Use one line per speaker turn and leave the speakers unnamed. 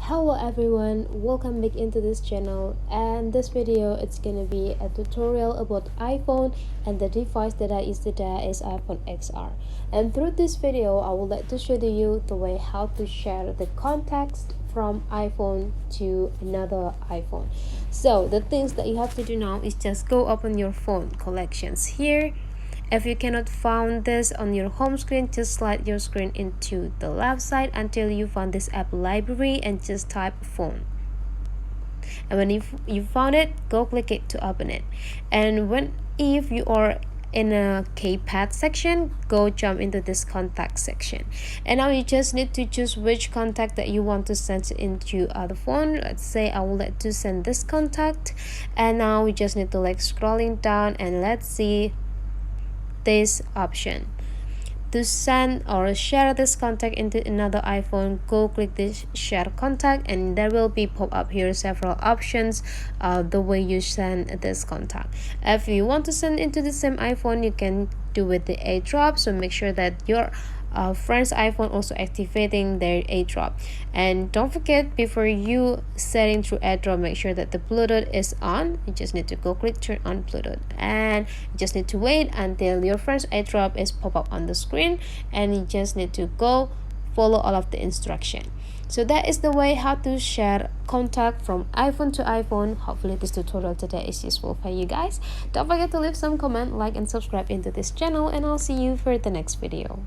Hello everyone, welcome back into this channel, and this video it's gonna be a tutorial about iPhone, and the device that I use today is iPhone XR. And through this video I would like to show you the way how to share the contacts from iPhone to another iPhone. So the things that you have to do now is just go open your phone collections here. If you cannot find this on your home screen, just slide your screen into the left side until you find this app library and just type phone. And when you found it, go click it to open it. And if you are in a keypad section, go jump into this contact section. And now you just need to choose which contact that you want to send into other phone. Let's say I would like to send this contact, and now we just need to scrolling down, and let's see this option to send or share this contact into another iPhone. Go click this share contact, and there will be pop up here several options the way you send this contact. If you want to send into the same iPhone, you can do with the airdrop, so make sure that your friend's iPhone also activating their airdrop. And don't forget, before you setting through airdrop, make sure that the Bluetooth is on. You just need to go click turn on Bluetooth, and you just need to wait until your friend's airdrop is pop up on the screen, and you just need to go follow all of the instruction. So that is the way how to share contact from iPhone to iPhone. Hopefully this tutorial today is useful for you guys. Don't forget to leave some comment, like, and subscribe into this channel, and I'll see you for the next video.